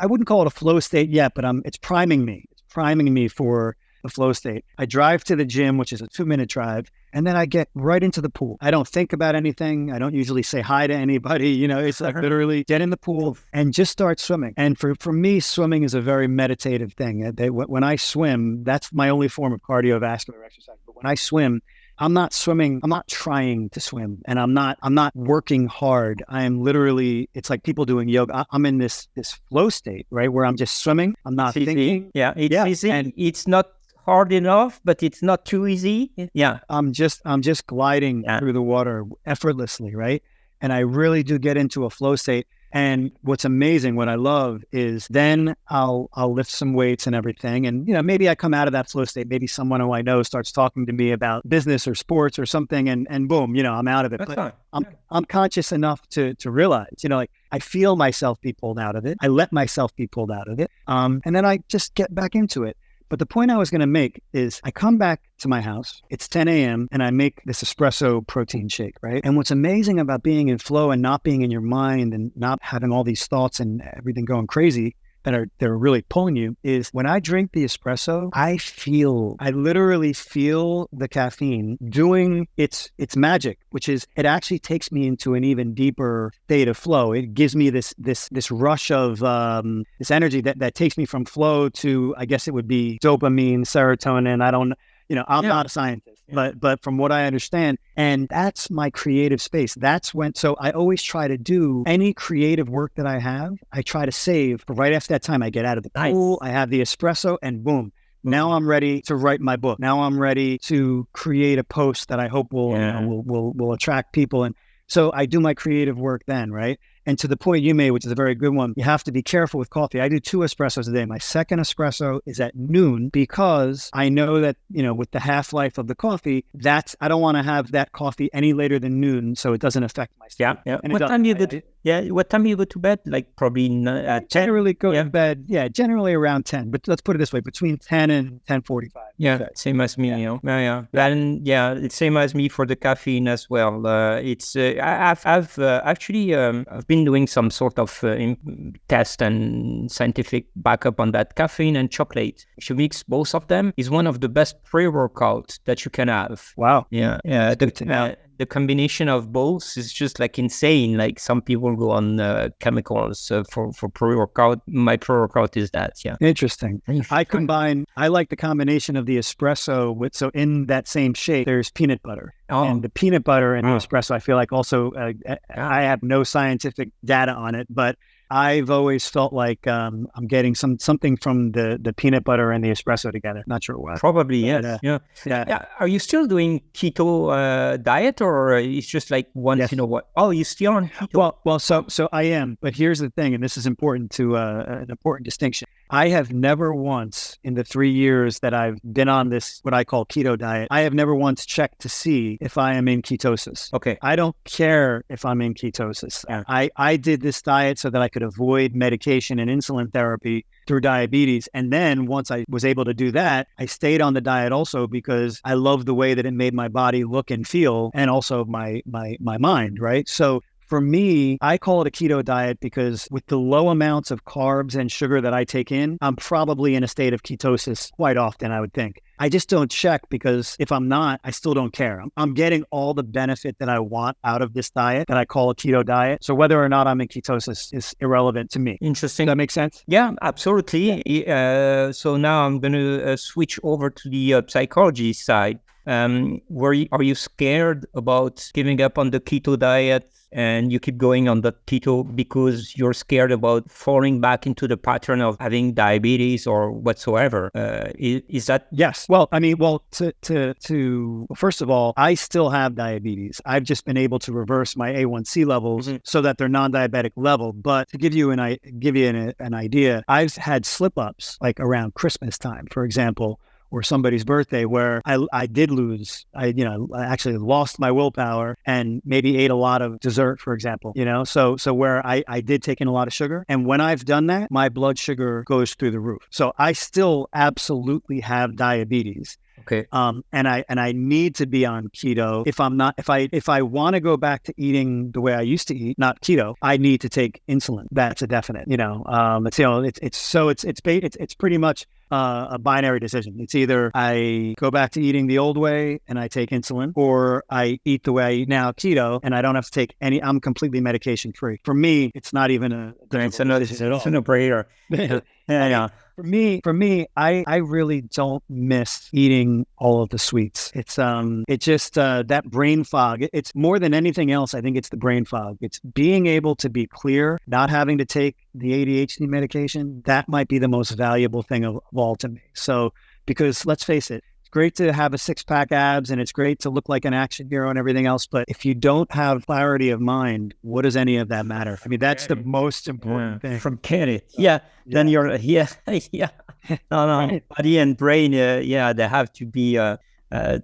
I wouldn't call it a flow state yet, but it's priming me. It's priming me for the flow state. I drive to the gym, which is a 2-minute drive, and then I get right into the pool. I don't think about anything. I don't usually say hi to anybody. It's like literally get in the pool and just start swimming. And for me, swimming is a very meditative thing. When I swim, that's my only form of cardiovascular exercise. But when I swim, I'm not swimming. I'm not trying to swim, and I'm not working hard. I am literally. It's like people doing yoga. I'm in this flow state, right, where I'm just swimming. I'm not thinking. Yeah, it's easy. And it's not hard enough, but it's not too easy. Yeah, I'm just gliding through the water effortlessly, right? And I really do get into a flow state. And what's amazing, what I love is then I'll lift some weights and everything. And, maybe I come out of that flow state. Maybe someone who I know starts talking to me about business or sports or something. And boom, I'm out of it. That's but fine. I'm conscious enough to realize, like I feel myself be pulled out of it. I let myself be pulled out of it. And then I just get back into it. But the point I was going to make is I come back to my house, it's 10 a.m. and I make this espresso protein shake, right? And what's amazing about being in flow and not being in your mind and not having all these thoughts and everything going crazy that are really pulling you is when I drink the espresso, I literally feel the caffeine doing its magic, which is it actually takes me into an even deeper state of flow. It gives me this rush of this energy that takes me from flow to, I guess it would be dopamine, serotonin. I don't I'm not a scientist, but from what I understand, and that's my creative space. So I always try to do any creative work that I have. I try to save for right after that time. I get out of the pool, I have the espresso, and boom. Now I'm ready to write my book. Now I'm ready to create a post that I hope will attract people. And so I do my creative work then, right? And to the point you made, which is a very good one, you have to be careful with coffee. I do 2 espressos a day. My second espresso is at noon because I know that, with the half-life of the coffee, I don't want to have that coffee any later than noon so it doesn't affect my sleep. Yeah. What time you go to bed? Like probably at 10? Generally go to bed, generally around 10. But let's put it this way, between 10 and 10:45. Yeah, same as me, Yeah. And it's same as me for the caffeine as well. I've been doing some sort of test and scientific backup on that. Caffeine and chocolate, if you mix both of them, is one of the best pre-workouts that you can have. Wow. Yeah. The combination of both is just like insane. Like some people go on chemicals for pre-workout. My pre-workout is that. Yeah. Interesting. I like the combination of the espresso so in that same shake, there's peanut butter. And the peanut butter and the espresso, I feel like also, I have no scientific data on it, but I've always felt like I'm getting something from the peanut butter and the espresso together. Not sure why. Probably, yes. Yeah. Are you still doing keto diet, or it's just like once in a while? Oh, you still on keto? Well, so I am. But here's the thing, and this is important to an important distinction. I have never once in the 3 years that I've been on this, what I call keto diet, I have never once checked to see if I am in ketosis. Okay. I don't care if I'm in ketosis. Yeah. I did this diet so that I could avoid medication and insulin therapy through diabetes. And then once I was able to do that, I stayed on the diet also because I love the way that it made my body look and feel, and also my mind, right? So for me, I call it a keto diet because with the low amounts of carbs and sugar that I take in, I'm probably in a state of ketosis quite often, I would think. I just don't check because if I'm not, I still don't care. I'm getting all the benefit that I want out of this diet that I call a keto diet. So whether or not I'm in ketosis is irrelevant to me. Interesting. Does that make sense? Yeah, absolutely. So now I'm going to switch over to the psychology side. Are you scared about giving up on the keto diet and you keep going on the keto because you're scared about falling back into the pattern of having diabetes or whatsoever? Is that? Yes. Well, first of all, I still have diabetes. I've just been able to reverse my A1C levels so that they're non-diabetic level. But to give you an idea, I've had slip-ups like around Christmas time, for example, or somebody's birthday where I did lose. I actually lost my willpower and maybe ate a lot of dessert, for example, so where I did take in a lot of sugar. And when I've done that, my blood sugar goes through the roof. So I still absolutely have diabetes. Okay. And I need to be on keto. If I want to go back to eating the way I used to eat, not keto, I need to take insulin. That's a definite. It's pretty much a binary decision. It's either I go back to eating the old way and I take insulin, or I eat the way I eat now, keto, and I don't have to take any. I'm completely medication free. For me, it's not even it's a no-brainer. Yeah. For me, I really don't miss eating all of the sweets. It's just that brain fog. It's more than anything else. I think it's the brain fog. It's being able to be clear, not having to take the ADHD medication. That might be the most valuable thing of all to me. So, because let's face it, it's great to have a 6-pack abs and it's great to look like an action hero and everything else. But if you don't have clarity of mind, what does any of that matter? I mean, that's the most important thing. From Kenny. Then you're, No. Right. Body and brain, they have to be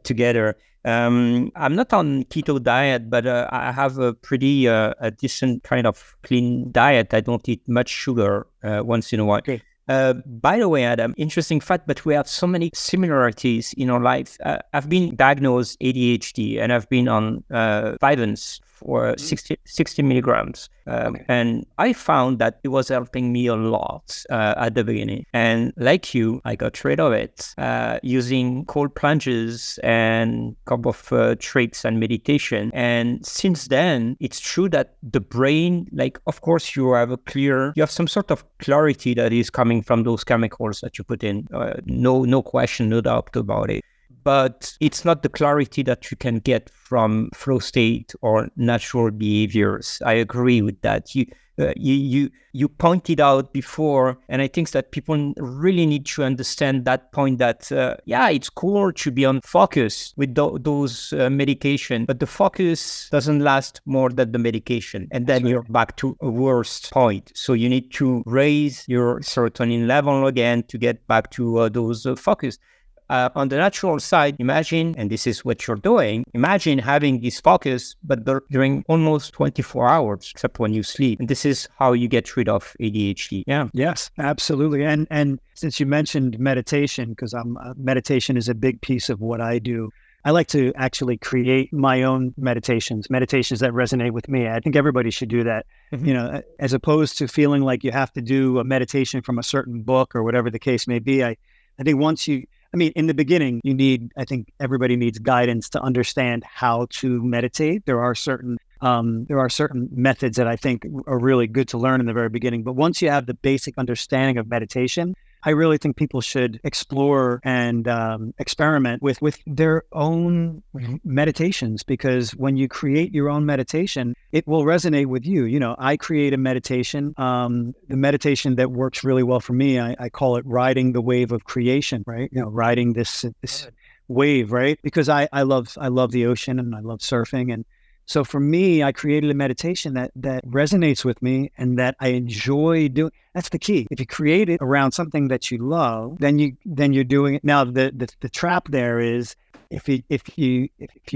together. I'm not on keto diet, but I have a pretty a decent kind of clean diet. I don't eat much sugar once in a while. Okay. By the way, Adam, interesting fact, but we have so many similarities in our life. I've been diagnosed ADHD and I've been on Vyvanse for 60 milligrams. And I found that it was helping me a lot at the beginning. And like you, I got rid of it using cold plunges and a couple of tricks and meditation. And since then, it's true that the brain, like, of course, you have some sort of clarity that is coming from those chemicals that you put in. No question, no doubt about it. But it's not the clarity that you can get from flow state or natural behaviors. I agree with that. You pointed out before, and I think that people really need to understand that point that, it's cool to be on focus with those medication, but the focus doesn't last more than the medication. And then you're back to a worst point. So you need to raise your serotonin level again to get back to those focus. On the natural side, imagine, and this is what you're doing, imagine having this focus, but during almost 24 hours, except when you sleep. And this is how you get rid of ADHD. Yeah. Yes, absolutely. And since you mentioned meditation, because meditation is a big piece of what I do, I like to actually create my own meditations that resonate with me. I think everybody should do that, as opposed to feeling like you have to do a meditation from a certain book or whatever the case may be. I think in the beginning, I think everybody needs guidance to understand how to meditate. There are certain methods that I think are really good to learn in the very beginning. But once you have the basic understanding of meditation, I really think people should explore and experiment with their own meditations, because when you create your own meditation, it will resonate with you. I create a meditation, the meditation that works really well for me. I call it riding the wave of creation, right? Riding this wave, right? Because I love the ocean and I love surfing. And so for me, I created a meditation that resonates with me and that I enjoy doing. That's the key. If you create it around something that you love, then you're doing it. Now the trap there is if you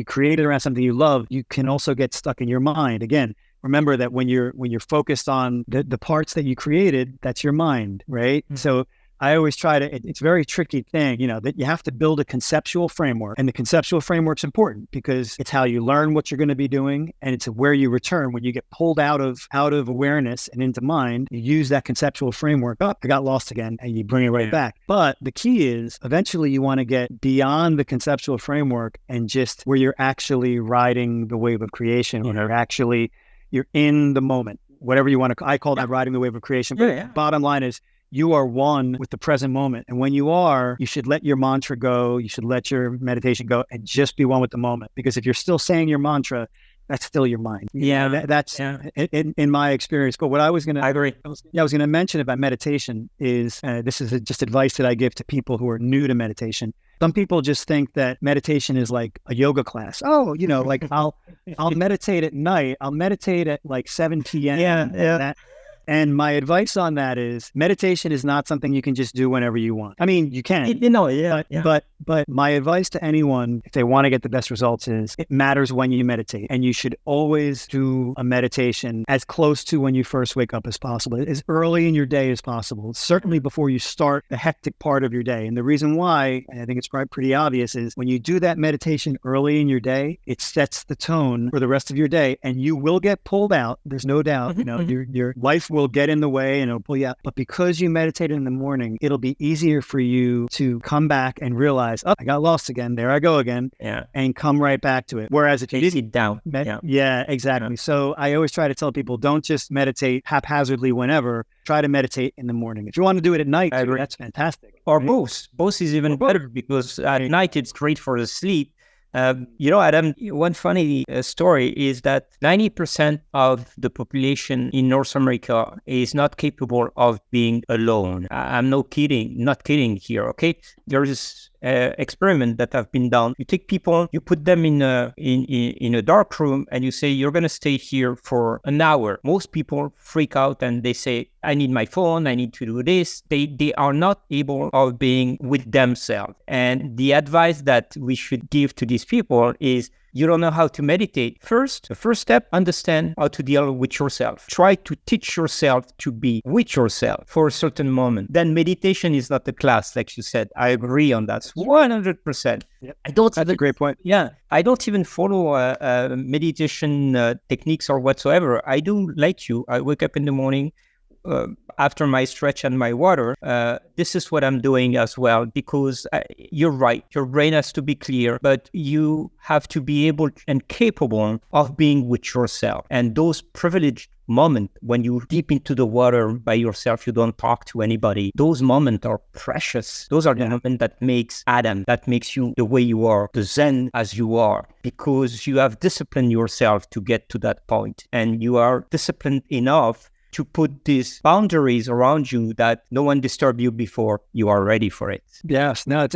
create it around something you love, you can also get stuck in your mind. Again, remember that when you're focused on the parts that you created, that's your mind, right? Mm-hmm. So I always it's a very tricky thing, that you have to build a conceptual framework, and the conceptual framework's important because it's how you learn what you're going to be doing, and it's where you return when you get pulled out of awareness and into mind. You use that conceptual framework. I got lost again, and you bring it right back. But the key is eventually you want to get beyond the conceptual framework and just where you're actually riding the wave of creation, or you're in the moment, whatever you want to. I call that riding the wave of creation. But bottom line is, you are one with the present moment. And when you are, you should let your mantra go. You should let your meditation go and just be one with the moment. Because if you're still saying your mantra, that's still your mind. Yeah. That's in my experience. But what I was going to mention about meditation is, this is just advice that I give to people who are new to meditation. Some people just think that meditation is like a yoga class. Oh, like I'll meditate at night. I'll meditate at like 7 p.m. Yeah. And my advice on that is meditation is not something you can just do whenever you want. I mean, you can. But my advice to anyone, if they want to get the best results, is it matters when you meditate. And you should always do a meditation as close to when you first wake up as possible, as early in your day as possible, certainly before you start the hectic part of your day. And the reason why, and I think it's pretty obvious, is when you do that meditation early in your day, it sets the tone for the rest of your day, and you will get pulled out. There's no doubt. Your life will get in the way and it'll pull you out. But because you meditate in the morning, it'll be easier for you to come back and realize, oh, I got lost again. There I go again. Yeah. And come right back to it. Whereas if you didn't sit down. Yeah, exactly. So I always try to tell people, don't just meditate haphazardly whenever. Try to meditate in the morning. If you want to do it at night, that's fantastic. Or both. Both is even better because at night it's great for the sleep. Adam, one funny story is that 90% of the population in North America is not capable of being alone. I'm not kidding here, okay? There is experiment that have been done. You take people, you put them in a dark room, and you say you're going to stay here for an hour. Most people freak out and they say, I need my phone, I need to do this. They are not able of being with themselves. And the advice that we should give to these people is, you don't know how to meditate. The first step, understand how to deal with yourself. Try to teach yourself to be with yourself for a certain moment. Then meditation is not a class, like you said. I agree on that 100%. Yep. That's a great point. Yeah, I don't even follow meditation techniques or whatsoever. I do like you. I wake up in the morning, after my stretch and my water, this is what I'm doing as well, because you're right. Your brain has to be clear, but you have to be able and capable of being with yourself. And those privileged moments when you deep into the water by yourself, you don't talk to anybody. Those moments are precious. Those are the moments that makes Adam, that makes you the way you are, the Zen as you are, because you have disciplined yourself to get to that point. And you are disciplined enough to put these boundaries around you that no one disturb you before you are ready for it. Yes, no,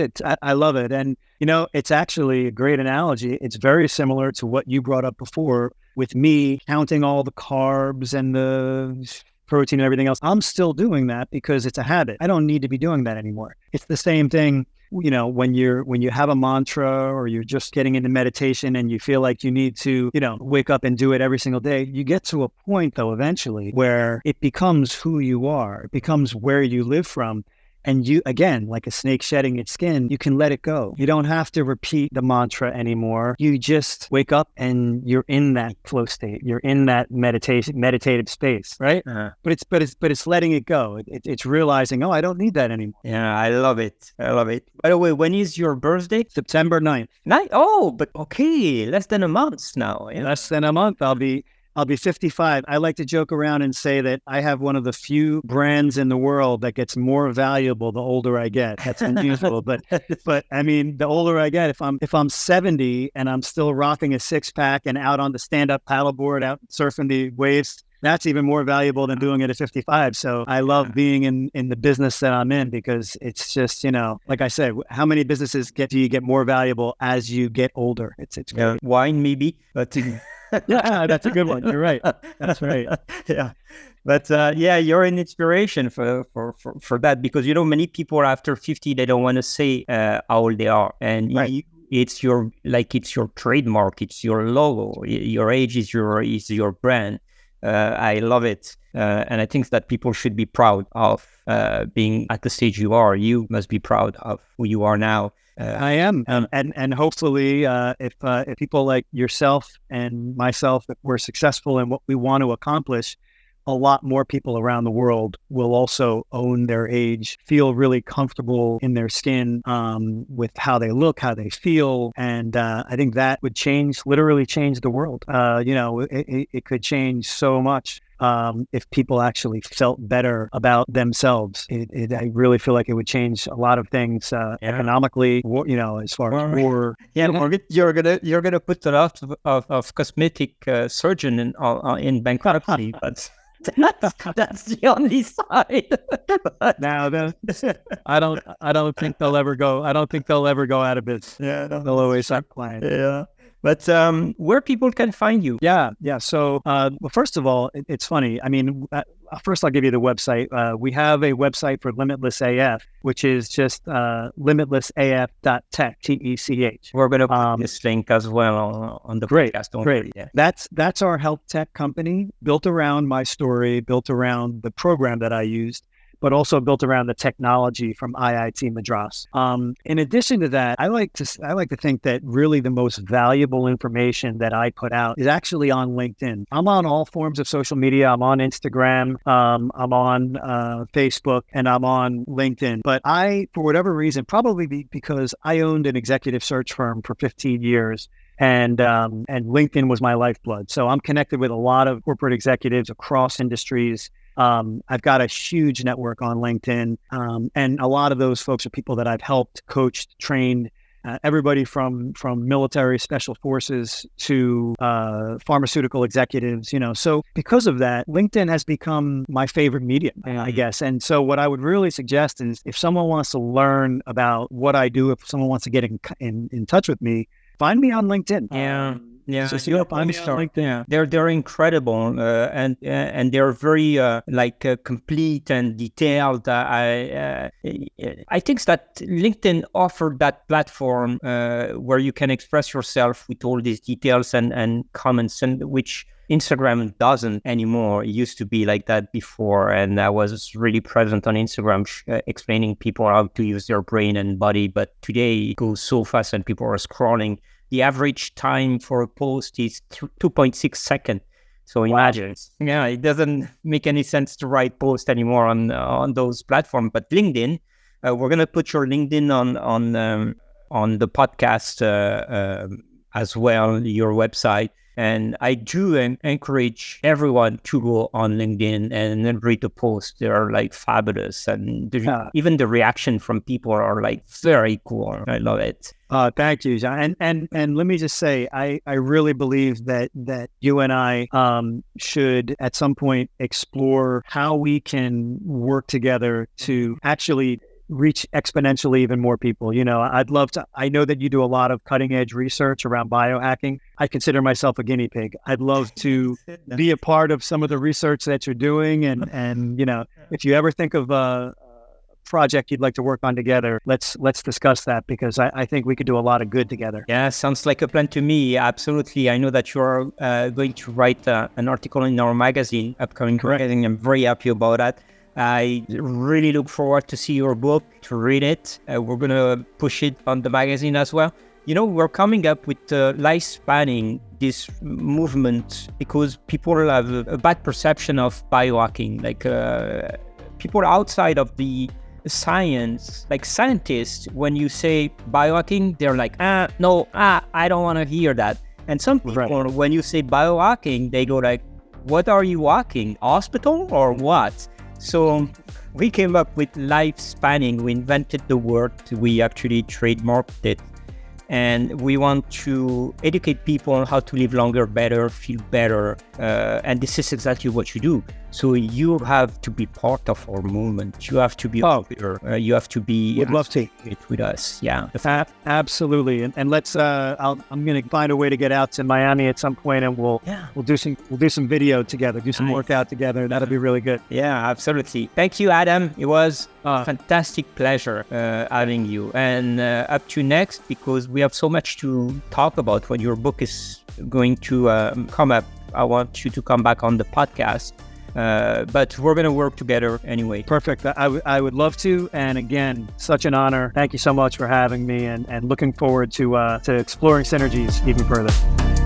I love it. And, it's actually a great analogy. It's very similar to what you brought up before with me counting all the carbs and the protein and everything else. I'm still doing that because it's a habit. I don't need to be doing that anymore. It's the same thing. When you have a mantra or you're just getting into meditation and you feel like you need to, wake up and do it every single day, you get to a point though, eventually where it becomes who you are. It becomes where you live from. And you, again, like a snake shedding its skin, you can let it go. You don't have to repeat the mantra anymore. You just wake up and you're in that flow state. You're in that meditative space, right? But it's letting it go. It's realizing, I don't need that anymore. Yeah, I love it. By the way, when is your birthday? September 9th. Oh, but okay, less than a month now. Yeah. Less than a month. I'll be 55. I like to joke around and say that I have one of the few brands in the world that gets more valuable the older I get. That's unusual, but I mean, the older I get, if I'm 70 and I'm still rocking a 6-pack and out on the stand-up paddleboard, out surfing the waves, that's even more valuable than doing it at 55. So I love being in the business that I'm in because it's just, like I said, how many businesses do you get more valuable as you get older? It's great. Wine maybe, but yeah, that's a good one. You're right. That's right. Yeah. But you're an inspiration for that because, many people after 50, they don't want to say how old they are. And right. It's your trademark. It's your logo. Your age is your brand. I love it. And I think that people should be proud of being at the stage you are. You must be proud of who you are now. I am. And hopefully, if people like yourself and myself, if we're successful in what we want to accomplish, a lot more people around the world will also own their age, feel really comfortable in their skin with how they look, how they feel. And I think that would literally change the world. It could change so much. If people actually felt better about themselves, I really feel like it would change a lot of things economically. As far as war. Yeah, you're gonna put a lot of cosmetic surgeon in bankruptcy, but that's the only side. Now, I don't think they'll ever go. I don't think they'll ever go out of business. Yeah, they'll always have clients. Yeah. But where people can find you? Yeah. So, well, first of all, it's funny. I mean, first I'll give you the website. We have a website for Limitless AF, which is just limitlessaf.tech, TECH. We're going to put this link as well on the podcast. Great. Yeah. That's our health tech company, built around my story, built around the program that I used, but also built around the technology from IIT Madras. In addition to that, I like to think that really the most valuable information that I put out is actually on LinkedIn. I'm on all forms of social media. I'm on Instagram, I'm on Facebook, and I'm on LinkedIn. But I, for whatever reason, probably because I owned an executive search firm for 15 years, and LinkedIn was my lifeblood. So I'm connected with a lot of corporate executives across industries. I've got a huge network on LinkedIn, and a lot of those folks are people that I've helped, coached, trained, everybody from military special forces to pharmaceutical executives, So because of that, LinkedIn has become my favorite medium, I guess. And so what I would really suggest is if someone wants to learn about what I do, if someone wants to get in touch with me, find me on LinkedIn. Yeah, so I'm LinkedIn. They're incredible, and they're very complete and detailed. I think that LinkedIn offered that platform where you can express yourself with all these details and comments, and which Instagram doesn't anymore. It used to be like that before, and I was really present on Instagram explaining people how to use their brain and body. But today it goes so fast, and people are scrolling. The average time for a post is 2.6 seconds. So imagine, it doesn't make any sense to write posts anymore on those platforms. But LinkedIn, we're gonna put your LinkedIn on the podcast as well, your website. And I do encourage everyone to go on LinkedIn and then read the posts. They are fabulous. And even the reaction from people are very cool. I love it. Thank you, John. And let me just say, I really believe that you and I should at some point explore how we can work together to actually reach exponentially even more people. I'd love to. I know that you do a lot of cutting edge research around biohacking. I consider myself a guinea pig. I'd love to be a part of some of the research that you're doing. And if you ever think of a project you'd like to work on together, let's discuss that, because I think we could do a lot of good together. Yeah, sounds like a plan to me. Absolutely. I know that you're going to write an article in our magazine, upcoming magazine. I'm very happy about that. I really look forward to see your book, to read it. We're going to push it on the magazine as well. We're coming up with lifespanning this movement because people have a bad perception of biohacking. People outside of the science, scientists, when you say biohacking, they're I don't want to hear that. And some people, when you say biohacking, they go what are you hacking? Hospital or what? So we came up with lifespanning. We invented the word. We actually trademarked it. And we want to educate people on how to live longer, better, feel better. And this is exactly what you do. So you have to be part of our movement. You have to be you have to be would love to with us. Yeah. Absolutely. And let's I'm going to find a way to get out to Miami at some point, and we'll do some video together, do some workout together. That'll be really good. Yeah, absolutely. Thank you, Adam. It was a fantastic pleasure having you. And up to next, because we have so much to talk about when your book is going to come up. I want you to come back on the podcast. But we're going to work together anyway. Perfect. I would love to. And again, such an honor. Thank you so much for having me, and looking forward to exploring synergies even further.